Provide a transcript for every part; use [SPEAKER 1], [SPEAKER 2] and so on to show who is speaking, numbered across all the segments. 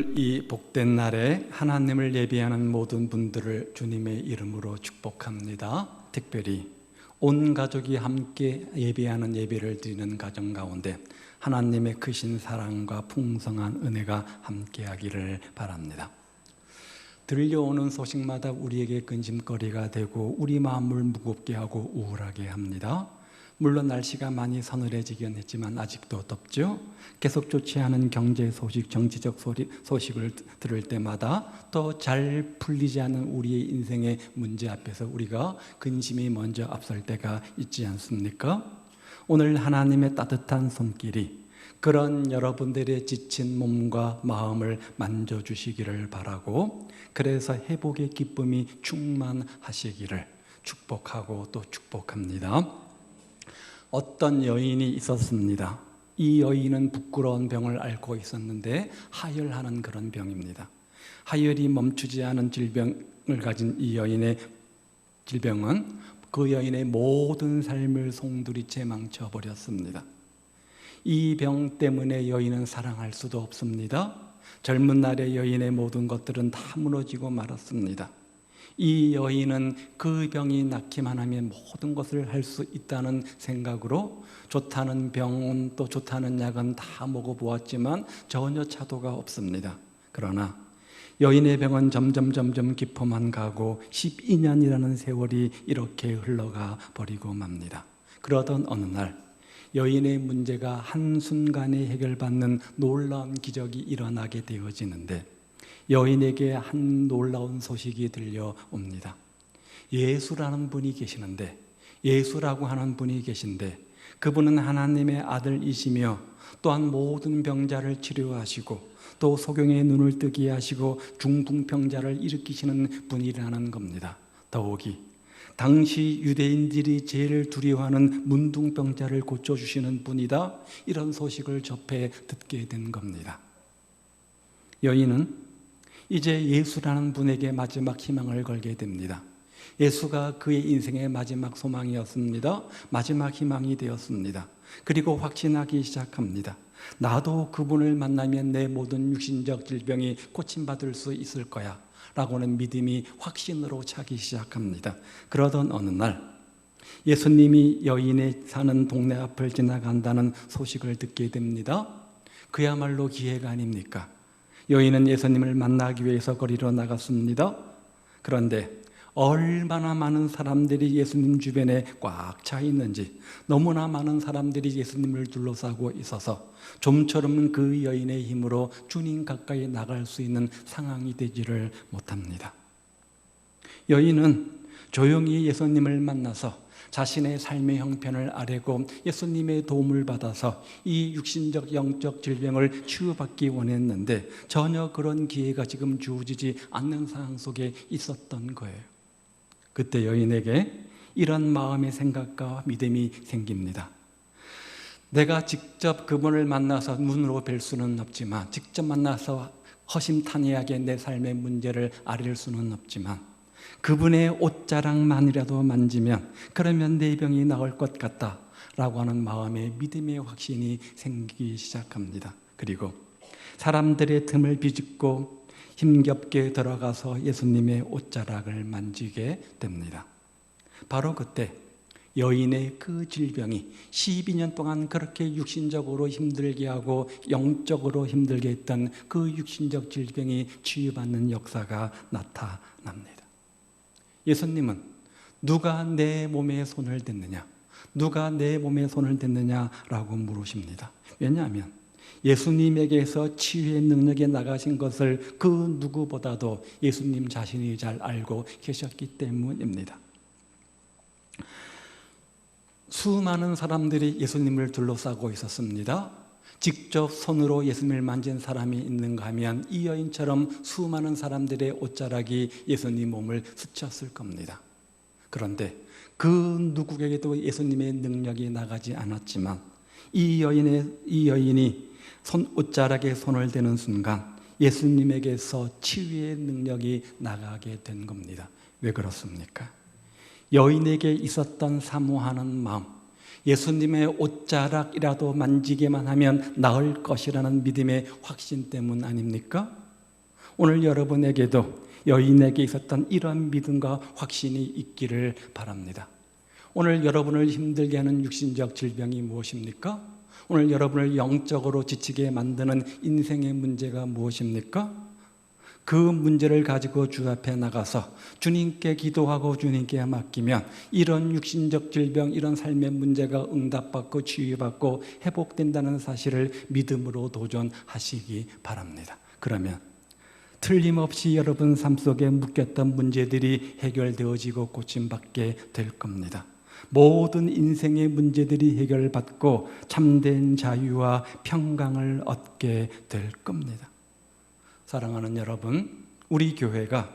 [SPEAKER 1] 오늘 이 복된 날에 하나님을 예배하는 모든 분들을 주님의 이름으로 축복합니다. 특별히 온 가족이 함께 예배하는 예배를 드리는 가정 가운데 하나님의 크신 사랑과 풍성한 은혜가 함께하기를 바랍니다. 들려오는 소식마다 우리에게 근심거리가 되고 우리 마음을 무겁게 하고 우울하게 합니다. 물론 날씨가 많이 서늘해지긴 했지만 아직도 덥죠. 계속 좋지 않은 경제 소식, 정치적 소식을 들을 때마다 더 잘 풀리지 않은 우리의 인생의 문제 앞에서 우리가 근심이 먼저 앞설 때가 있지 않습니까? 오늘 하나님의 따뜻한 손길이 그런 여러분들의 지친 몸과 마음을 만져주시기를 바라고, 그래서 회복의 기쁨이 충만하시기를 축복하고 또 축복합니다. 어떤 여인이 있었습니다. 이 여인은 부끄러운 병을 앓고 있었는데 하혈하는 그런 병입니다. 하혈이 멈추지 않은 질병을 가진 이 여인의 질병은 그 여인의 모든 삶을 송두리째 망쳐버렸습니다. 이 병 때문에 여인은 사랑할 수도 없습니다. 젊은 날의 여인의 모든 것들은 다 무너지고 말았습니다. 이 여인은 그 병이 낫기만 하면 모든 것을 할 수 있다는 생각으로 좋다는 병원 또 좋다는 약은 다 먹어보았지만 전혀 차도가 없습니다. 그러나 여인의 병은 점점 깊어만 가고 12년이라는 세월이 이렇게 흘러가 버리고 맙니다. 그러던 어느 날 여인의 문제가 한순간에 해결받는 놀라운 기적이 일어나게 되어지는데, 여인에게 한 놀라운 소식이 들려옵니다. 예수라는 분이 계시는데, 예수라고 하는 분이 계신데 그분은 하나님의 아들이시며 또한 모든 병자를 치료하시고 또 소경의 눈을 뜨게 하시고 중풍병자를 일으키시는 분이라는 겁니다. 더욱이 당시 유대인들이 제일 두려워하는 문둥병자를 고쳐주시는 분이다, 이런 소식을 접해 듣게 된 겁니다. 여인은 이제 예수라는 분에게 마지막 희망을 걸게 됩니다. 예수가 그의 인생의 마지막 소망이었습니다. 마지막 희망이 되었습니다. 그리고 확신하기 시작합니다. 나도 그분을 만나면 내 모든 육신적 질병이 고침받을 수 있을 거야 라고는 믿음이 확신으로 차기 시작합니다. 그러던 어느 날 예수님이 여인이 사는 동네 앞을 지나간다는 소식을 듣게 됩니다. 그야말로 기회가 아닙니까? 여인은 예수님을 만나기 위해서 거리로 나갔습니다. 그런데 얼마나 많은 사람들이 예수님 주변에 꽉 차 있는지, 너무나 많은 사람들이 예수님을 둘러싸고 있어서 좀처럼 그 여인의 힘으로 주님 가까이 나갈 수 있는 상황이 되지를 못합니다. 여인은 조용히 예수님을 만나서 자신의 삶의 형편을 아뢰고 예수님의 도움을 받아서 이 육신적 영적 질병을 치유받기 원했는데 전혀 그런 기회가 지금 주어지지 않는 상황 속에 있었던 거예요. 그때 여인에게 이런 마음의 생각과 믿음이 생깁니다. 내가 직접 그분을 만나서 눈으로 뵐 수는 없지만, 직접 만나서 허심탄회하게 내 삶의 문제를 아릴 수는 없지만 그분의 옷자락만이라도 만지면 그러면 내 병이 나을 것 같다 라고 하는 마음의 믿음의 확신이 생기기 시작합니다. 그리고 사람들의 틈을 비집고 힘겹게 들어가서 예수님의 옷자락을 만지게 됩니다. 바로 그때 여인의 그 질병이 12년 동안 그렇게 육신적으로 힘들게 하고 영적으로 힘들게 했던 그 육신적 질병이 치유받는 역사가 나타납니다. 예수님은 누가 내 몸에 손을 댔느냐? 누가 내 몸에 손을 댔느냐라고 물으십니다. 왜냐하면 예수님에게서 치유의 능력이 나가신 것을 그 누구보다도 예수님 자신이 잘 알고 계셨기 때문입니다. 수많은 사람들이 예수님을 둘러싸고 있었습니다. 직접 손으로 예수님을 만진 사람이 있는가 하면 이 여인처럼 수많은 사람들의 옷자락이 예수님 몸을 스쳤을 겁니다. 그런데 그 누구에게도 예수님의 능력이 나가지 않았지만 이 여인이 옷자락에 손을 대는 순간 예수님에게서 치유의 능력이 나가게 된 겁니다. 왜 그렇습니까? 여인에게 있었던 사모하는 마음, 예수님의 옷자락이라도 만지게만 하면 나을 것이라는 믿음의 확신 때문 아닙니까? 오늘 여러분에게도 여인에게 있었던 이런 믿음과 확신이 있기를 바랍니다. 오늘 여러분을 힘들게 하는 육신적 질병이 무엇입니까? 오늘 여러분을 영적으로 지치게 만드는 인생의 문제가 무엇입니까? 그 문제를 가지고 주 앞에 나가서 주님께 기도하고 주님께 맡기면 이런 육신적 질병, 이런 삶의 문제가 응답받고 치유받고 회복된다는 사실을 믿음으로 도전하시기 바랍니다. 그러면 틀림없이 여러분 삶 속에 묶였던 문제들이 해결되어지고 고침받게 될 겁니다. 모든 인생의 문제들이 해결받고 참된 자유와 평강을 얻게 될 겁니다. 사랑하는 여러분, 우리 교회가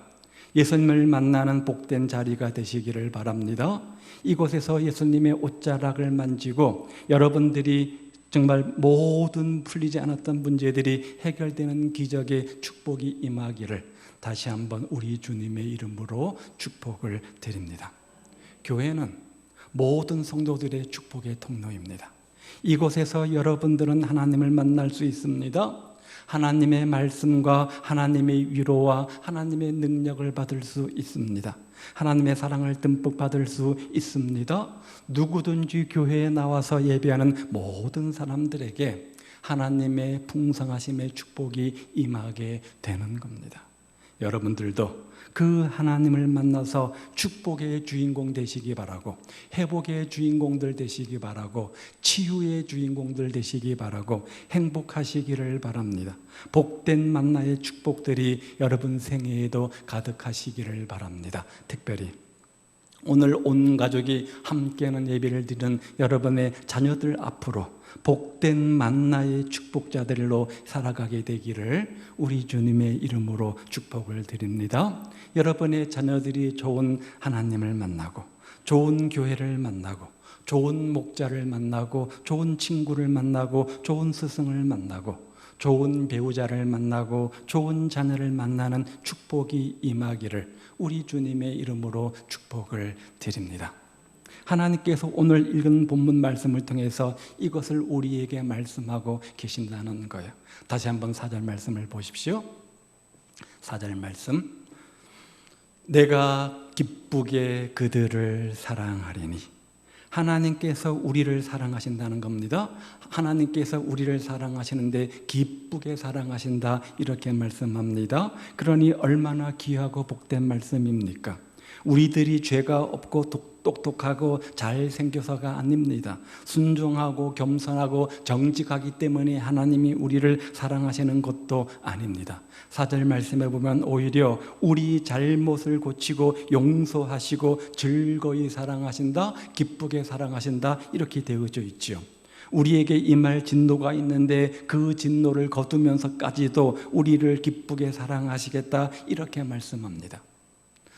[SPEAKER 1] 예수님을 만나는 복된 자리가 되시기를 바랍니다. 이곳에서 예수님의 옷자락을 만지고 여러분들이 정말 모든 풀리지 않았던 문제들이 해결되는 기적의 축복이 임하기를 다시 한번 우리 주님의 이름으로 축복을 드립니다. 교회는 모든 성도들의 축복의 통로입니다. 이곳에서 여러분들은 하나님을 만날 수 있습니다. 하나님의 말씀과 하나님의 위로와 하나님의 능력을 받을 수 있습니다. 하나님의 사랑을 듬뿍 받을 수 있습니다. 누구든지 교회에 나와서 예배하는 모든 사람들에게 하나님의 풍성하심의 축복이 임하게 되는 겁니다. 여러분들도 그 하나님을 만나서 축복의 주인공 되시기 바라고, 회복의 주인공들 되시기 바라고, 치유의 주인공들 되시기 바라고 행복하시기를 바랍니다. 복된 만나의 축복들이 여러분 생애에도 가득하시기를 바랍니다. 특별히 오늘 온 가족이 함께하는 예배를 드리는 여러분의 자녀들 앞으로 복된 만나의 축복자들로 살아가게 되기를 우리 주님의 이름으로 축복을 드립니다. 여러분의 자녀들이 좋은 하나님을 만나고, 좋은 교회를 만나고, 좋은 목자를 만나고, 좋은 친구를 만나고, 좋은 스승을 만나고, 좋은 배우자를 만나고, 좋은 자녀를 만나는 축복이 임하기를 우리 주님의 이름으로 축복을 드립니다. 하나님께서 오늘 읽은 본문 말씀을 통해서 이것을 우리에게 말씀하고 계신다는 거예요. 다시 한번 4절 말씀을 보십시오. 4절 말씀, 내가 기쁘게 그들을 사랑하리니. 하나님께서 우리를 사랑하신다는 겁니다. 하나님께서 우리를 사랑하시는데 기쁘게 사랑하신다, 이렇게 말씀합니다. 그러니 얼마나 귀하고 복된 말씀입니까? 우리들이 죄가 없고 똑똑하고 잘생겨서가 아닙니다. 순종하고 겸손하고 정직하기 때문에 하나님이 우리를 사랑하시는 것도 아닙니다. 4절 말씀에 보면 오히려 우리 잘못을 고치고 용서하시고 즐거이 사랑하신다, 기쁘게 사랑하신다, 이렇게 되어져 있죠. 우리에게 임할 진노가 있는데 그 진노를 거두면서까지도 우리를 기쁘게 사랑하시겠다, 이렇게 말씀합니다.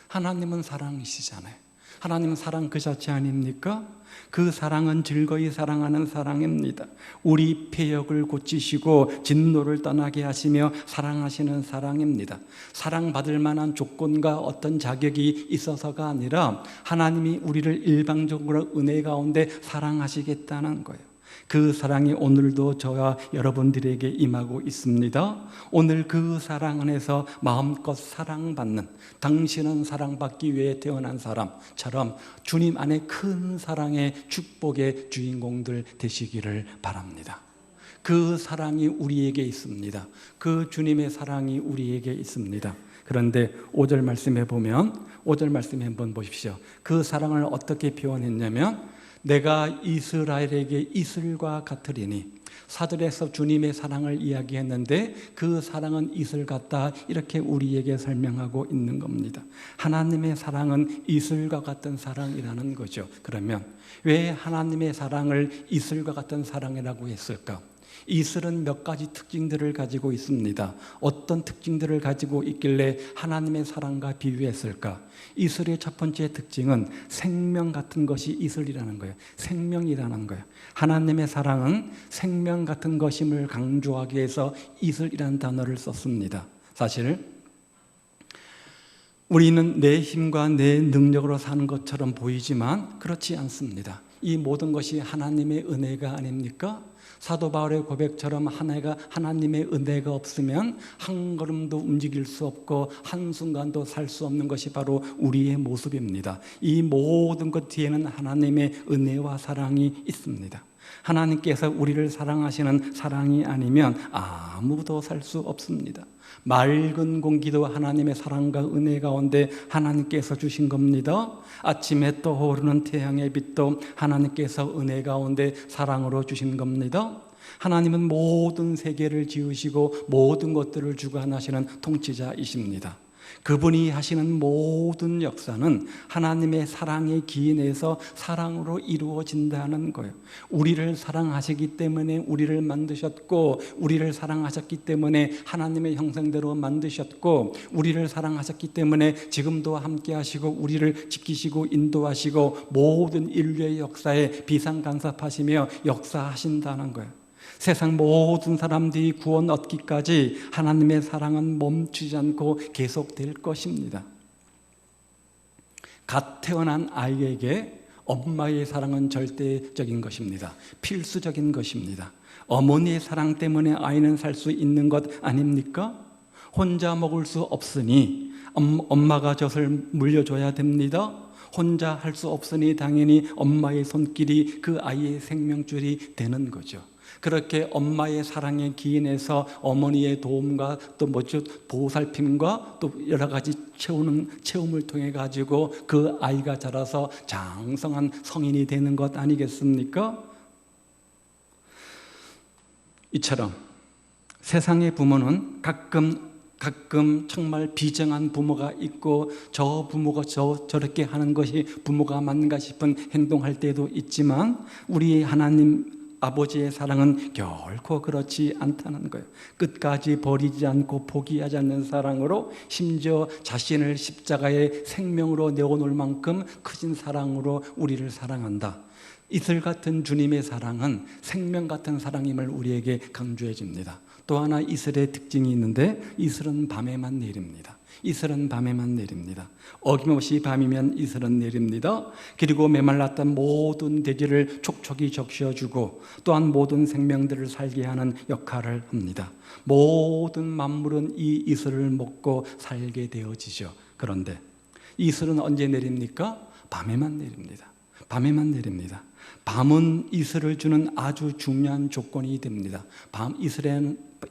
[SPEAKER 1] 하나님은 사랑이시잖아요. 하나님은 사랑 그 자체 아닙니까? 그 사랑은 즐거이 사랑하는 사랑입니다. 우리 폐역을 고치시고 진노를 떠나게 하시며 사랑하시는 사랑입니다. 사랑받을 만한 조건과 어떤 자격이 있어서가 아니라 하나님이 우리를 일방적으로 은혜 가운데 사랑하시겠다는 거예요. 그 사랑이 오늘도 저와 여러분들에게 임하고 있습니다. 오늘 그 사랑 안에서 마음껏 사랑받는, 당신은 사랑받기 위해 태어난 사람처럼 주님 안에 큰 사랑의 축복의 주인공들 되시기를 바랍니다. 그 사랑이 우리에게 있습니다. 그 주님의 사랑이 우리에게 있습니다. 그런데 5절 말씀에 보면, 5절 말씀에 한번 보십시오. 그 사랑을 어떻게 표현했냐면, 내가 이스라엘에게 이슬과 같으리니. 4절에서 주님의 사랑을 이야기했는데 그 사랑은 이슬 같다, 이렇게 우리에게 설명하고 있는 겁니다. 하나님의 사랑은 이슬과 같은 사랑이라는 거죠. 그러면 왜 하나님의 사랑을 이슬과 같은 사랑이라고 했을까? 이슬은 몇 가지 특징들을 가지고 있습니다. 어떤 특징들을 가지고 있길래 하나님의 사랑과 비유했을까? 이슬의 첫 번째 특징은 생명 같은 것이 이슬이라는 거예요. 생명이라는 거예요. 하나님의 사랑은 생명 같은 것임을 강조하기 위해서 이슬이라는 단어를 썼습니다. 사실 우리는 내 힘과 내 능력으로 사는 것처럼 보이지만 그렇지 않습니다. 이 모든 것이 하나님의 은혜가 아닙니까? 사도 바울의 고백처럼 하나님의 은혜가 없으면 한 걸음도 움직일 수 없고 한순간도 살 수 없는 것이 바로 우리의 모습입니다. 이 모든 것 뒤에는 하나님의 은혜와 사랑이 있습니다. 하나님께서 우리를 사랑하시는 사랑이 아니면 아무도 살 수 없습니다. 맑은 공기도 하나님의 사랑과 은혜 가운데 하나님께서 주신 겁니다. 아침에 떠오르는 태양의 빛도 하나님께서 은혜 가운데 사랑으로 주신 겁니다. 하나님은 모든 세계를 지으시고 모든 것들을 주관하시는 통치자이십니다. 그분이 하시는 모든 역사는 하나님의 사랑의 기인에서 사랑으로 이루어진다는 거예요. 우리를 사랑하시기 때문에 우리를 만드셨고, 우리를 사랑하셨기 때문에 하나님의 형상대로 만드셨고, 우리를 사랑하셨기 때문에 지금도 함께 하시고 우리를 지키시고 인도하시고 모든 인류의 역사에 비상간섭하시며 역사하신다는 거예요. 세상 모든 사람들이 구원 얻기까지 하나님의 사랑은 멈추지 않고 계속될 것입니다. 갓 태어난 아이에게 엄마의 사랑은 절대적인 것입니다. 필수적인 것입니다. 어머니의 사랑 때문에 아이는 살 수 있는 것 아닙니까? 혼자 먹을 수 없으니 엄마가 젖을 물려줘야 됩니다. 혼자 할 수 없으니 당연히 엄마의 손길이 그 아이의 생명줄이 되는 거죠. 그렇게 엄마의 사랑에 기인해서 어머니의 도움과 또 보살핌과 또 여러 가지 체험을 통해 가지고 그 아이가 자라서 장성한 성인이 되는 것 아니겠습니까? 이처럼 세상의 부모는 가끔 정말 비정한 부모가 있고 저 부모가 저렇게 하는 것이 부모가 맞는가 싶은 행동할 때도 있지만 우리 하나님 아버지의 사랑은 결코 그렇지 않다는 거예요. 끝까지 버리지 않고 포기하지 않는 사랑으로 심지어 자신을 십자가의 생명으로 내어놓을 만큼 크신 사랑으로 우리를 사랑한다. 이슬 같은 주님의 사랑은 생명 같은 사랑임을 우리에게 강조해 줍니다. 또 하나 이슬의 특징이 있는데 이슬은 밤에만 내립니다. 이슬은 밤에만 내립니다. 어김없이 밤이면 이슬은 내립니다. 그리고 메말랐던 모든 대지를 촉촉이 적셔주고 또한 모든 생명들을 살게 하는 역할을 합니다. 모든 만물은 이 이슬을 먹고 살게 되어지죠. 그런데 이슬은 언제 내립니까? 밤에만 내립니다. 밤에만 내립니다. 밤은 이슬을 주는 아주 중요한 조건이 됩니다.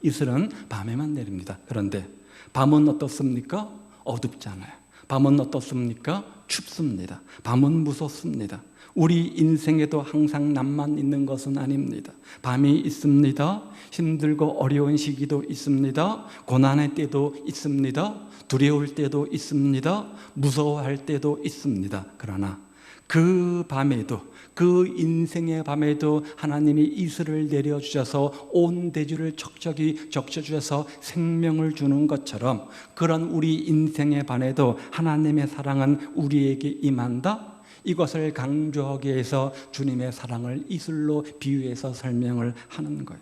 [SPEAKER 1] 이슬은 밤에만 내립니다. 그런데 밤은 어떻습니까? 어둡잖아요. 밤은 어떻습니까? 춥습니다. 밤은 무섭습니다. 우리 인생에도 항상 남만 있는 것은 아닙니다. 밤이 있습니다. 힘들고 어려운 시기도 있습니다. 고난의 때도 있습니다. 두려울 때도 있습니다. 무서워할 때도 있습니다. 그러나 그 밤에도, 그 인생의 밤에도 하나님이 이슬을 내려주셔서 온 대지를 척척이 적셔주셔서 생명을 주는 것처럼 그런 우리 인생의 밤에도 하나님의 사랑은 우리에게 임한다. 이것을 강조하기 위해서 주님의 사랑을 이슬로 비유해서 설명을 하는 거예요.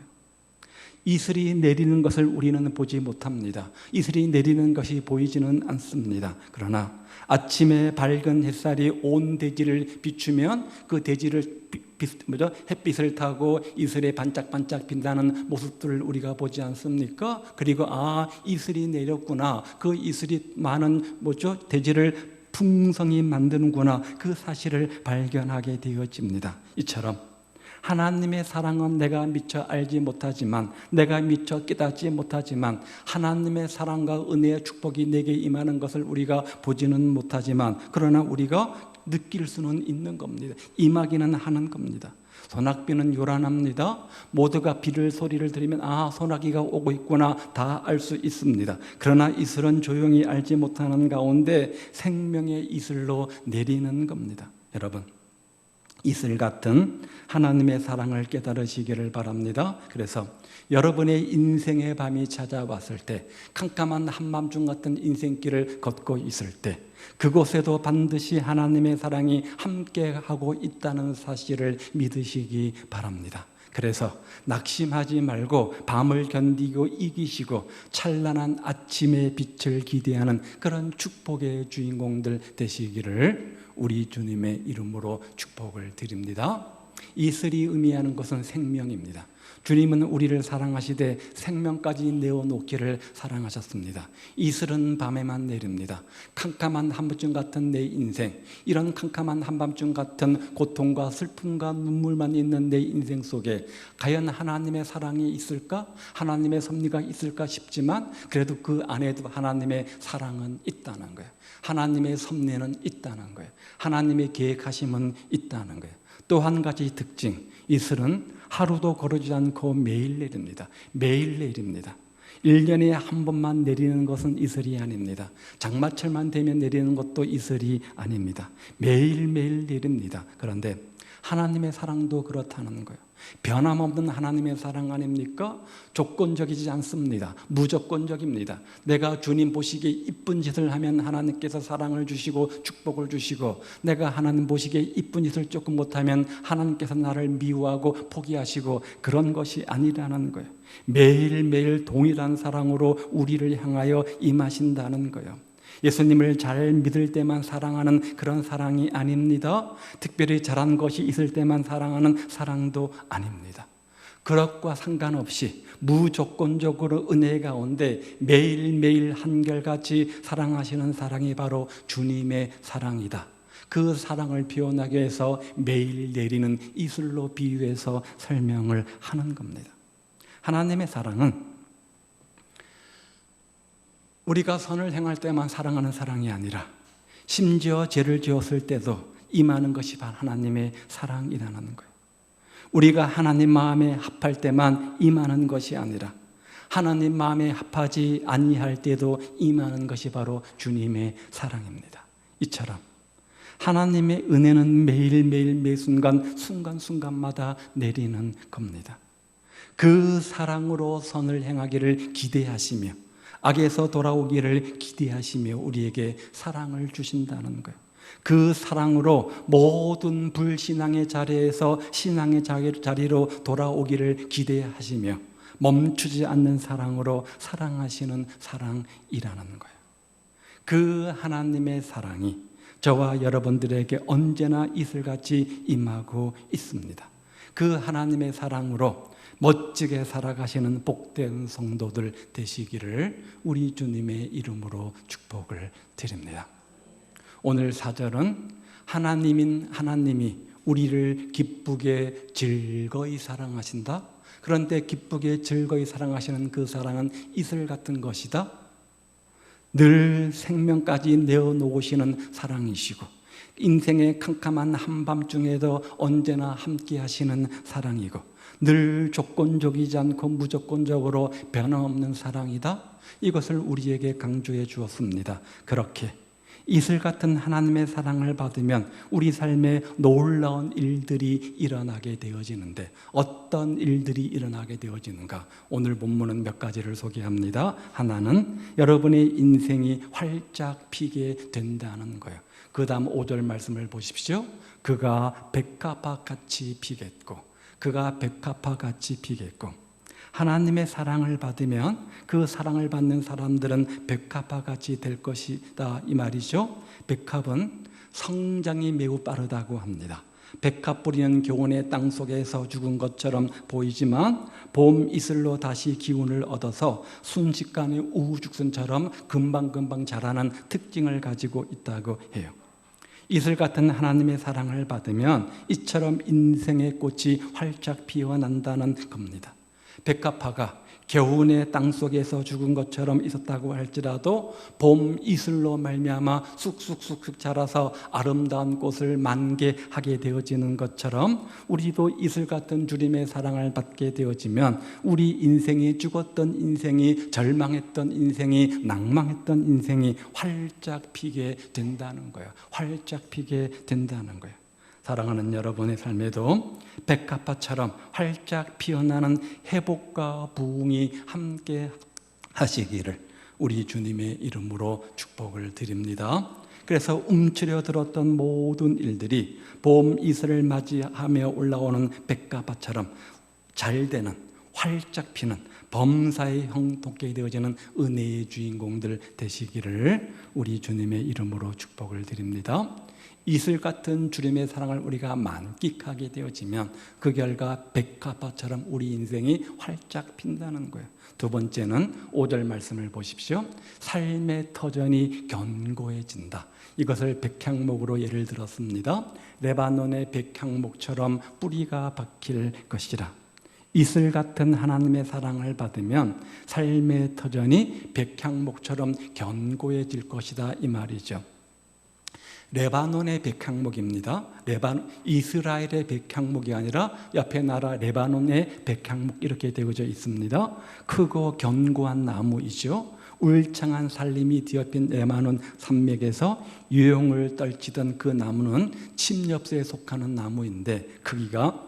[SPEAKER 1] 이슬이 내리는 것을 우리는 보지 못합니다. 이슬이 내리는 것이 보이지는 않습니다. 그러나 아침에 밝은 햇살이 온 대지를 비추면 그 대지를 햇빛을 타고 이슬에 반짝반짝 빛나는 모습들을 우리가 보지 않습니까? 그리고 이슬이 내렸구나. 그 이슬이 많은 대지를 풍성히 만드는구나. 그 사실을 발견하게 되어집니다. 이처럼 하나님의 사랑은 내가 미처 알지 못하지만, 내가 미처 깨닫지 못하지만 하나님의 사랑과 은혜의 축복이 내게 임하는 것을 우리가 보지는 못하지만 그러나 우리가 느낄 수는 있는 겁니다. 임하기는 하는 겁니다. 소낙비는 요란합니다. 모두가 비를 소리를 들으면 소나기가 오고 있구나 다 알 수 있습니다. 그러나 이슬은 조용히 알지 못하는 가운데 생명의 이슬로 내리는 겁니다. 여러분, 이슬 같은 하나님의 사랑을 깨달으시기를 바랍니다. 그래서 여러분의 인생의 밤이 찾아왔을 때, 캄캄한 한밤중 같은 인생길을 걷고 있을 때 그곳에도 반드시 하나님의 사랑이 함께하고 있다는 사실을 믿으시기 바랍니다. 그래서 낙심하지 말고 밤을 견디고 이기시고 찬란한 아침의 빛을 기대하는 그런 축복의 주인공들 되시기를 우리 주님의 이름으로 축복을 드립니다. 이슬이 의미하는 것은 생명입니다. 주님은 우리를 사랑하시되 생명까지 내어놓기를 사랑하셨습니다. 이슬은 밤에만 내립니다. 캄캄한 한밤중 같은 내 인생, 이런 캄캄한 한밤중 같은 고통과 슬픔과 눈물만 있는 내 인생 속에 과연 하나님의 사랑이 있을까? 하나님의 섭리가 있을까 싶지만 그래도 그 안에도 하나님의 사랑은 있다는 거예요. 하나님의 섭리는 있다는 거예요. 하나님의 계획하심은 있다는 거예요. 또 한 가지 특징, 이슬은 하루도 거르지 않고 매일 내립니다. 매일 내립니다. 1년에 한 번만 내리는 것은 이슬이 아닙니다. 장마철만 되면 내리는 것도 이슬이 아닙니다. 매일매일 내립니다. 그런데 하나님의 사랑도 그렇다는 거예요. 변함없는 하나님의 사랑 아닙니까? 조건적이지 않습니다. 무조건적입니다. 내가 주님 보시기에 이쁜 짓을 하면 하나님께서 사랑을 주시고 축복을 주시고, 내가 하나님 보시기에 이쁜 짓을 조금 못하면 하나님께서 나를 미워하고 포기하시고, 그런 것이 아니라는 거예요. 매일매일 동일한 사랑으로 우리를 향하여 임하신다는 거예요. 예수님을 잘 믿을 때만 사랑하는 그런 사랑이 아닙니다. 특별히 잘한 것이 있을 때만 사랑하는 사랑도 아닙니다. 그것과 상관없이 무조건적으로 은혜 가운데 매일매일 한결같이 사랑하시는 사랑이 바로 주님의 사랑이다. 그 사랑을 표현하기 위해서 매일 내리는 이슬로 비유해서 설명을 하는 겁니다. 하나님의 사랑은 우리가 선을 행할 때만 사랑하는 사랑이 아니라 심지어 죄를 지었을 때도 임하는 것이 바로 하나님의 사랑이라는 거예요. 우리가 하나님 마음에 합할 때만 임하는 것이 아니라 하나님 마음에 합하지 아니할 때도 임하는 것이 바로 주님의 사랑입니다. 이처럼 하나님의 은혜는 매일매일 매순간 순간순간마다 내리는 겁니다. 그 사랑으로 선을 행하기를 기대하시며 악에서 돌아오기를 기대하시며 우리에게 사랑을 주신다는 거예요. 그 사랑으로 모든 불신앙의 자리에서 신앙의 자리로 돌아오기를 기대하시며 멈추지 않는 사랑으로 사랑하시는 사랑이라는 거예요. 그 하나님의 사랑이 저와 여러분들에게 언제나 이슬같이 임하고 있습니다. 그 하나님의 사랑으로 멋지게 살아가시는 복된 성도들 되시기를 우리 주님의 이름으로 축복을 드립니다. 오늘 4절은 하나님이 우리를 기쁘게 즐거이 사랑하신다. 그런데 기쁘게 즐거이 사랑하시는 그 사랑은 이슬 같은 것이다. 늘 생명까지 내어놓으시는 사랑이시고 인생의 캄캄한 한밤중에도 언제나 함께 하시는 사랑이고 늘 조건적이지 않고 무조건적으로 변함없는 사랑이다. 이것을 우리에게 강조해 주었습니다. 그렇게 이슬 같은 하나님의 사랑을 받으면 우리 삶에 놀라운 일들이 일어나게 되어지는데 어떤 일들이 일어나게 되어지는가? 오늘 본문은 몇 가지를 소개합니다. 하나는 여러분의 인생이 활짝 피게 된다는 거예요. 그 다음 5절 말씀을 보십시오. 그가 백합화같이 피겠고, 그가 백합화같이 피겠고. 하나님의 사랑을 받으면 그 사랑을 받는 사람들은 백합화같이 될 것이다, 이 말이죠. 백합은 성장이 매우 빠르다고 합니다. 백합 뿌리는 교원의 땅 속에서 죽은 것처럼 보이지만 봄 이슬로 다시 기운을 얻어서 순식간에 우후죽순처럼 금방금방 자라는 특징을 가지고 있다고 해요. 이슬 같은 하나님의 사랑을 받으면 이처럼 인생의 꽃이 활짝 피어난다는 겁니다. 백합화가 겨우내 땅속에서 죽은 것처럼 있었다고 할지라도 봄 이슬로 말미암아 쑥쑥쑥쑥 자라서 아름다운 꽃을 만개하게 되어지는 것처럼 우리도 이슬 같은 주님의 사랑을 받게 되어지면 우리 인생이 죽었던 인생이 절망했던 인생이 낭망했던 인생이 활짝 피게 된다는 거예요. 활짝 피게 된다는 거예요. 사랑하는 여러분의 삶에도 백합화처럼 활짝 피어나는 회복과 부흥이 함께 하시기를 우리 주님의 이름으로 축복을 드립니다. 그래서 움츠려 들었던 모든 일들이 봄 이슬을 맞이하며 올라오는 백합화처럼 잘 되는, 활짝 피는, 범사에 형통케 되어지는 은혜의 주인공들 되시기를 우리 주님의 이름으로 축복을 드립니다. 이슬 같은 주님의 사랑을 우리가 만끽하게 되어지면 그 결과 백합화처럼 우리 인생이 활짝 핀다는 거예요. 두 번째는 5절 말씀을 보십시오. 삶의 터전이 견고해진다. 이것을 백향목으로 예를 들었습니다. 레바논의 백향목처럼 뿌리가 박힐 것이라. 이슬 같은 하나님의 사랑을 받으면 삶의 터전이 백향목처럼 견고해질 것이다, 이 말이죠. 레바논의 백향목입니다. 이스라엘의 백향목이 아니라 옆에 나라 레바논의 백향목 이렇게 되어져 있습니다. 크고 견고한 나무이죠. 울창한 산림이 뒤엎인 레바논 산맥에서 유용을 떨치던 그 나무는 침엽수에 속하는 나무인데 크기가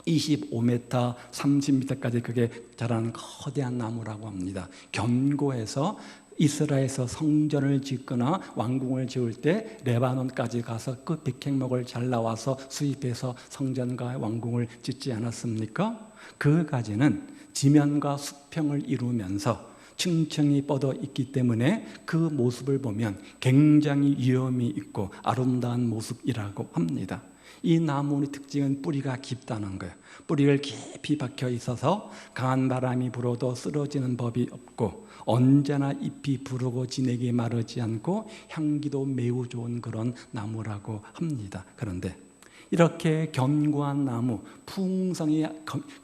[SPEAKER 1] 25m, 30m까지 그게 자라는 거대한 나무라고 합니다. 견고해서 이스라엘에서 성전을 짓거나 왕궁을 지을 때 레바논까지 가서 그 백향목을 잘라와서 수입해서 성전과 왕궁을 짓지 않았습니까? 그 가지는 지면과 수평을 이루면서 층층이 뻗어 있기 때문에 그 모습을 보면 굉장히 위엄이 있고 아름다운 모습이라고 합니다. 이 나무의 특징은 뿌리가 깊다는 거예요. 뿌리를 깊이 박혀 있어서 강한 바람이 불어도 쓰러지는 법이 없고 언제나 잎이 부르고 진액이 마르지 않고 향기도 매우 좋은 그런 나무라고 합니다. 그런데 이렇게 견고한 나무, 풍성히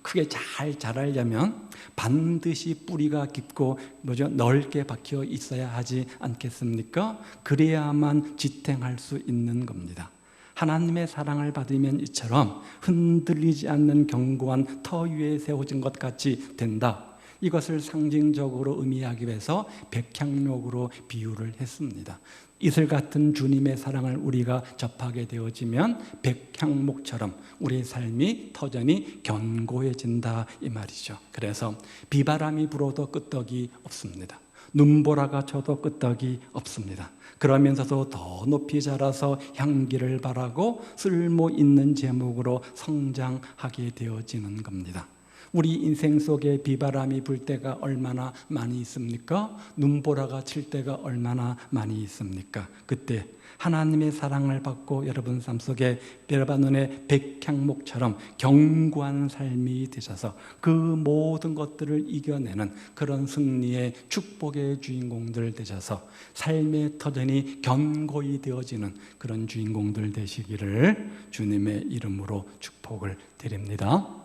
[SPEAKER 1] 크게 잘 자라려면 반드시 뿌리가 깊고 넓게 박혀 있어야 하지 않겠습니까? 그래야만 지탱할 수 있는 겁니다. 하나님의 사랑을 받으면 이처럼 흔들리지 않는 견고한 터 위에 세워진 것 같이 된다. 이것을 상징적으로 의미하기 위해서 백향목으로 비유를 했습니다. 이슬 같은 주님의 사랑을 우리가 접하게 되어지면 백향목처럼 우리의 삶이 터전이 견고해진다, 이 말이죠. 그래서 비바람이 불어도 끄떡이 없습니다. 눈보라가 쳐도 끄떡이 없습니다. 그러면서도 더 높이 자라서 향기를 발하고 쓸모 있는 제목으로 성장하게 되어지는 겁니다. 우리 인생 속에 비바람이 불 때가 얼마나 많이 있습니까? 눈보라가 칠 때가 얼마나 많이 있습니까? 그때 하나님의 사랑을 받고 여러분 삶 속에 레바논의 백향목처럼 견고한 삶이 되셔서 그 모든 것들을 이겨내는 그런 승리의 축복의 주인공들 되셔서 삶의 터전이 견고히 되어지는 그런 주인공들 되시기를 주님의 이름으로 축복을 드립니다.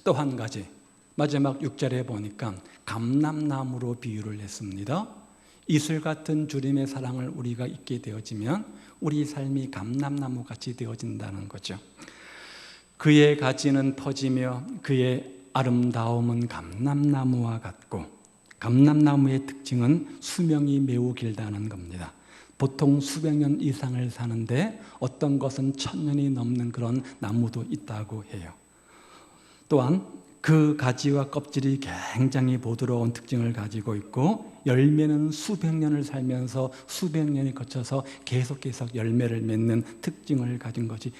[SPEAKER 1] 또 한 가지, 마지막 6절에 보니까 감람나무로 비유를 했습니다. 이슬 같은 주님의 사랑을 우리가 잊게 되어지면 우리 삶이 감람나무 같이 되어진다는 거죠. 그의 가지는 퍼지며 그의 아름다움은 감람나무와 같고, 감람나무의 특징은 수명이 매우 길다는 겁니다. 보통 수백 년 이상을 사는데 어떤 것은 1000년이 넘는 그런 나무도 있다고 해요. 또한 그 가지와 껍질이 굉장히 부드러운 특징을 가지고 있고 열매는 수백 년을 살면서 수백 년이 거쳐서 계속 열매를 맺는 특징을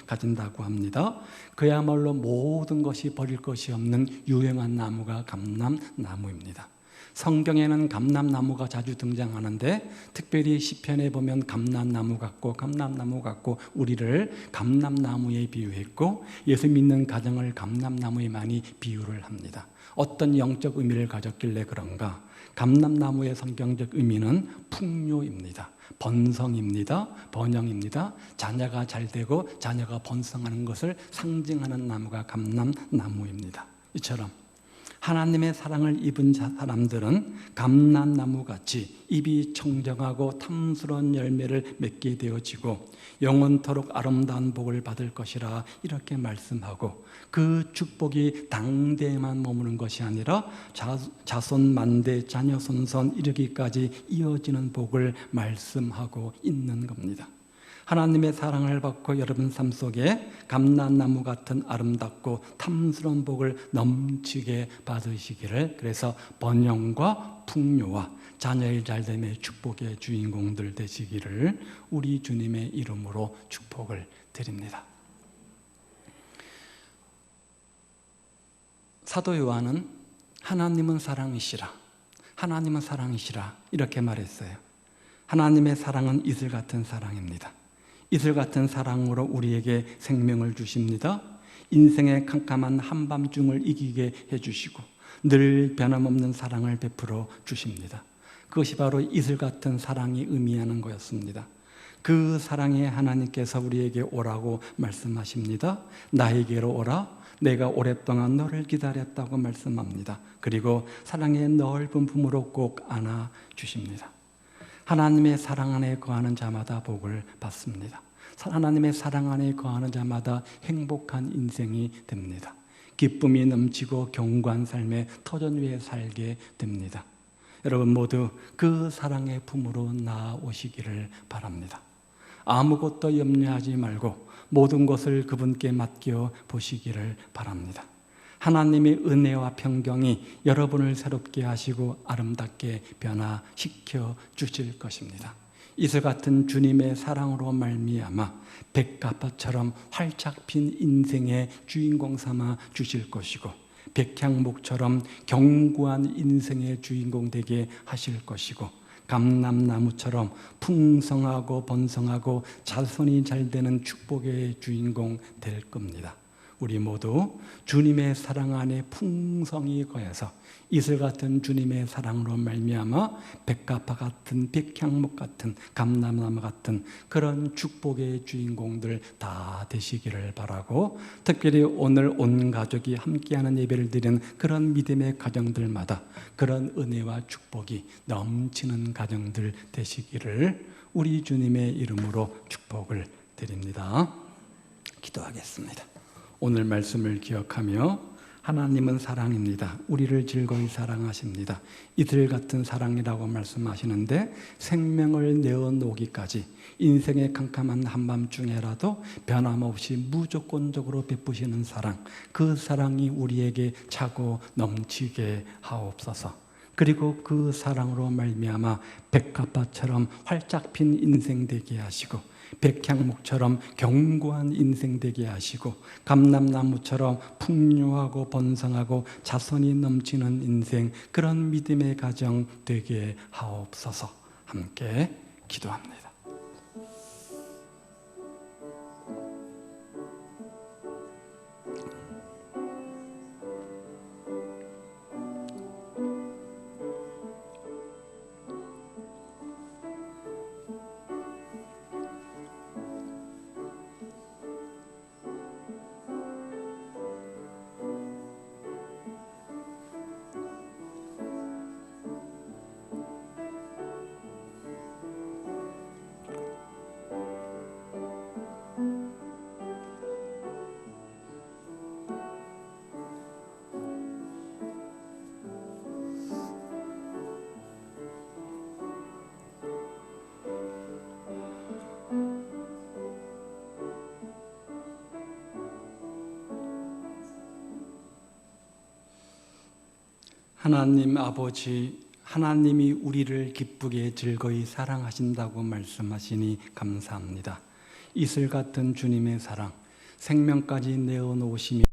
[SPEAKER 1] 가진다고 합니다. 그야말로 모든 것이 버릴 것이 없는 유행한 나무가 감람나무입니다. 성경에는 감람나무가 자주 등장하는데 특별히 시편에 보면 감람나무 같고 우리를 감람나무에 비유했고 예수 믿는 가정을 나무에 많이 비유를 합니다. 어떤 영적 의미를 가졌길래 그런가? 감람나무의 성경적 의미는 풍요입니다. 번성입니다. 번영입니다. 자녀가 잘 되고 자녀가 번성하는 것을 상징하는 나무가 감람나무입니다. 이처럼 하나님의 사랑을 입은 사람들은 감람나무같이 입이 청정하고 탐스러운 열매를 맺게 되어지고 영원토록 아름다운 복을 받을 것이라 이렇게 말씀하고 그 축복이 당대에만 머무는 것이 아니라 자손 만대 자녀 손손 이르기까지 이어지는 복을 말씀하고 있는 겁니다. 하나님의 사랑을 받고 여러분 삶 속에 감람나무 같은 아름답고 탐스러운 복을 넘치게 받으시기를, 그래서 번영과 풍요와 자녀의 잘됨의 축복의 주인공들 되시기를 우리 주님의 이름으로 축복을 드립니다. 사도 요한은 하나님은 사랑이시라, 하나님은 사랑이시라 이렇게 말했어요. 하나님의 사랑은 이슬 같은 사랑입니다. 이슬 같은 사랑으로 우리에게 생명을 주십니다. 인생의 캄캄한 한밤중을 이기게 해주시고 늘 변함없는 사랑을 베풀어 주십니다. 그것이 바로 이슬 같은 사랑이 의미하는 거였습니다. 그 사랑에 하나님께서 우리에게 오라고 말씀하십니다. 나에게로 오라, 내가 오랫동안 너를 기다렸다고 말씀합니다. 그리고 사랑의 넓은 품으로 꼭 안아주십니다. 하나님의 사랑 안에 거하는 자마다 복을 받습니다. 하나님의 사랑 안에 거하는 자마다 행복한 인생이 됩니다. 기쁨이 넘치고 견고한 삶의 터전 위에 살게 됩니다. 여러분 모두 그 사랑의 품으로 나아오시기를 바랍니다. 아무것도 염려하지 말고 모든 것을 그분께 맡겨 보시기를 바랍니다. 하나님의 은혜와 평경이 여러분을 새롭게 하시고 아름답게 변화시켜 주실 것입니다. 이슬 같은 주님의 사랑으로 말미암아 백합화처럼 활짝 핀 인생의 주인공 삼아 주실 것이고 백향목처럼 견고한 인생의 주인공 되게 하실 것이고 감람나무처럼 풍성하고 번성하고 자손이 잘 되는 축복의 주인공 될 겁니다. 우리 모두 주님의 사랑 안에 풍성히 거해서 이슬 같은 주님의 사랑으로 말미암아 백합화 같은 백향목 같은 감람나무 같은 그런 축복의 주인공들 다 되시기를 바라고, 특별히 오늘 온 가족이 함께하는 예배를 드리는 그런 믿음의 가정들마다 그런 은혜와 축복이 넘치는 가정들 되시기를 우리 주님의 이름으로 축복을 드립니다. 기도하겠습니다. 오늘 말씀을 기억하며 하나님은 사랑입니다. 우리를 즐거이 사랑하십니다. 이슬 같은 사랑이라고 말씀하시는데 생명을 내어놓기까지 인생의 캄캄한 한밤중에라도 변함없이 무조건적으로 베푸시는 사랑, 그 사랑이 우리에게 차고 넘치게 하옵소서. 그리고 그 사랑으로 말미암아 백합화처럼 활짝 핀 인생 되게 하시고 백향목처럼 견고한 인생 되게 하시고 감람나무처럼 풍요하고 번성하고 자손이 넘치는 인생, 그런 믿음의 가정 되게 하옵소서. 함께 기도합니다. 하나님 아버지, 하나님이 우리를 기쁘게 즐거이 사랑하신다고 말씀하시니 감사합니다. 이슬 같은 주님의 사랑, 생명까지 내어놓으시며